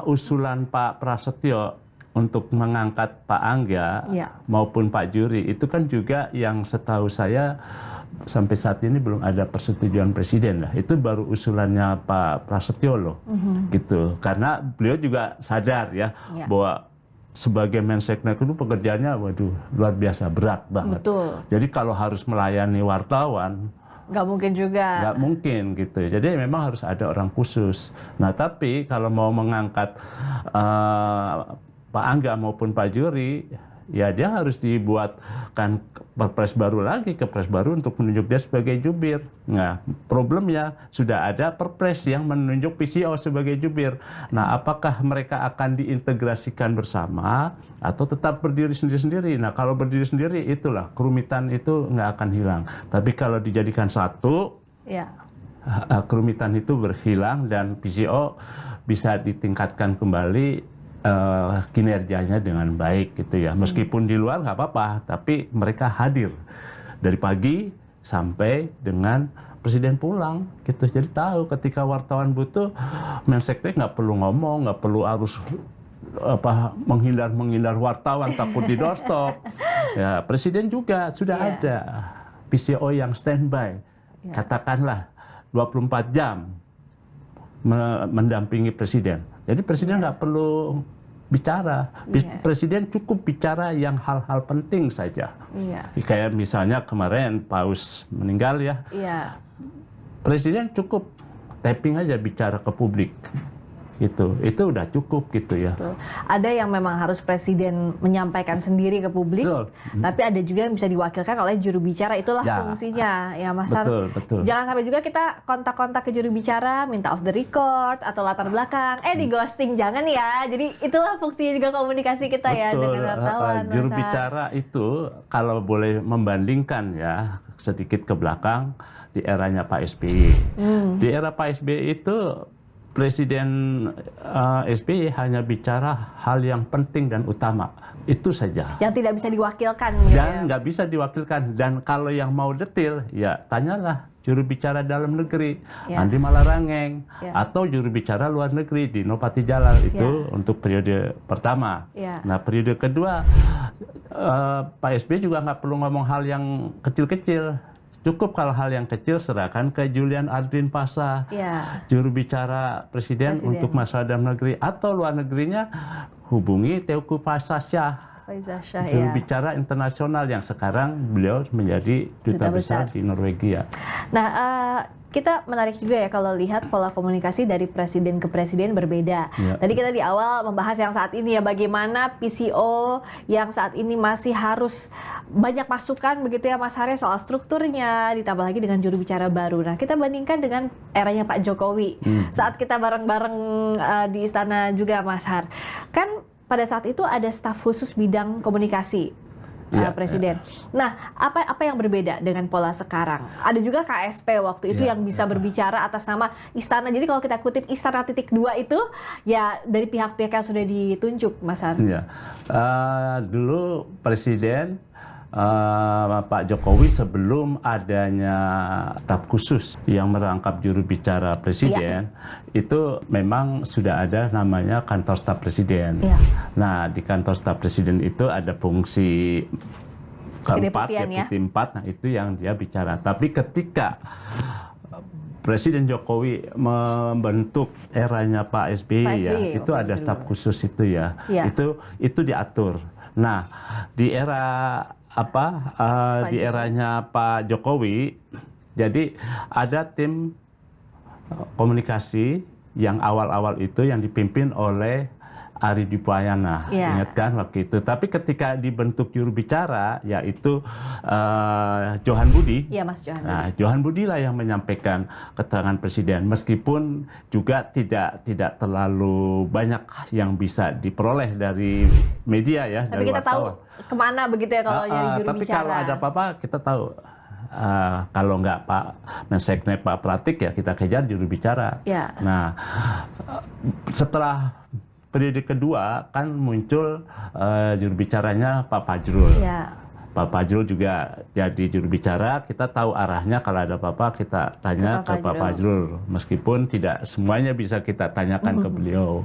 Usulan Pak Prasetyo untuk mengangkat Pak Angga maupun Pak Juri itu kan juga yang setahu saya sampai saat ini belum ada persetujuan presiden lah. Itu baru usulannya Pak Prasetyo loh, gitu. Karena beliau juga sadar ya bahwa sebagai Menseknek itu pekerjaannya waduh luar biasa berat banget. Betul. Jadi kalau harus melayani wartawan nggak mungkin juga. Nggak mungkin gitu. Jadi memang harus ada orang khusus. Nah tapi kalau mau mengangkat Pak Angga maupun Pak Juri, ya dia harus dibuatkan perpres baru lagi, kepres baru untuk menunjuk dia sebagai jubir. Nah problemnya sudah ada perpres yang menunjuk PCO sebagai jubir. Nah apakah mereka akan diintegrasikan bersama atau tetap berdiri sendiri-sendiri? Nah kalau berdiri sendiri itulah kerumitan itu nggak akan hilang. Tapi kalau dijadikan satu, kerumitan itu berhilang dan PCO bisa ditingkatkan kembali kinerjanya dengan baik gitu ya. Meskipun di luar nggak apa-apa, tapi mereka hadir dari pagi sampai dengan presiden pulang gitu. Jadi tahu ketika wartawan butuh, Menseknek nggak perlu ngomong, nggak perlu harus menghindar wartawan takut didorstop. Ya, presiden juga sudah ada PCO yang standby. Katakanlah 24 jam mendampingi presiden. Jadi presiden nggak perlu bicara, presiden cukup bicara yang hal-hal penting saja. Kayak misalnya kemarin Paus meninggal ya, presiden cukup tapping aja bicara ke publik. Itu udah cukup gitu ya. Betul. Ada yang memang harus presiden menyampaikan sendiri ke publik, tapi ada juga yang bisa diwakilkan oleh juru bicara. Itulah fungsinya ya Mas Har. Betul. Jangan sampai juga kita kontak-kontak ke juru bicara, minta off the record atau latar belakang, di ghosting, jangan ya. Jadi itulah fungsinya juga komunikasi kita ya dengan wartawan. Juru bicara itu kalau boleh membandingkan ya sedikit ke belakang di eranya Pak SBY. Di era Pak SBY itu Presiden SBY hanya bicara hal yang penting dan utama, itu saja. Yang tidak bisa diwakilkan. Dan nggak bisa diwakilkan. Dan kalau yang mau detail, ya tanyalah juru bicara dalam negeri, Andi Malarangeng, atau juru bicara luar negeri, Dino Patijalal, itu untuk periode pertama. Nah periode kedua, Pak SBY juga nggak perlu ngomong hal yang kecil-kecil. Cukup kalau hal yang kecil serahkan ke Julian Adrin Pasa, juru bicara presiden untuk masalah dalam negeri, atau luar negerinya hubungi Teuku Faizasyah, juru bicara internasional yang sekarang beliau menjadi duta besar di Norwegia. Nah, kita menarik juga ya kalau lihat pola komunikasi dari presiden ke presiden berbeda. Tadi kita di awal membahas yang saat ini ya, bagaimana PCO yang saat ini masih harus banyak masukan begitu ya Mas Hari soal strukturnya, ditambah lagi dengan juru bicara baru. Nah kita bandingkan dengan eranya Pak Jokowi saat kita bareng-bareng di istana juga Mas Har. Kan pada saat itu ada staf khusus bidang komunikasi. Presiden. Nah, apa yang berbeda dengan pola sekarang? Ada juga KSP waktu itu yang bisa berbicara atas nama istana. Jadi kalau kita kutip Istana titik 2 itu ya dari pihak-pihak yang sudah ditunjuk, Mas Har. Dulu Presiden Pak Jokowi sebelum adanya staf khusus yang merangkap juru bicara presiden, itu memang sudah ada namanya kantor staf presiden. Nah di kantor staf presiden itu ada fungsi keempat, deputi 4, nah itu yang dia bicara. Tapi ketika Presiden Jokowi membentuk eranya Pak SBY, itu ada staf khusus itu itu diatur. Nah di era di eranya Pak Jokowi, jadi ada tim komunikasi yang awal-awal itu yang dipimpin oleh Ari Dipayana, ingat kan waktu itu. Tapi ketika dibentuk juru bicara, yaitu Johan Budi, Johan Budi lah yang menyampaikan keterangan presiden, meskipun juga tidak terlalu banyak yang bisa diperoleh dari media ya. Tapi kita tahu kemana begitu ya kalau jadi juru tapi bicara. Kalau ada apa-apa kita tahu. Kalau nggak Pak Menseknek, Pak Pratik, ya kita kejar juru bicara. Nah setelah periode kedua kan muncul juru bicaranya Pak Fajrul. Pak Fajrul juga jadi juru bicara, kita tahu arahnya kalau ada apa-apa kita tanya ke Pak Fajrul. Meskipun tidak semuanya bisa kita tanyakan ke beliau.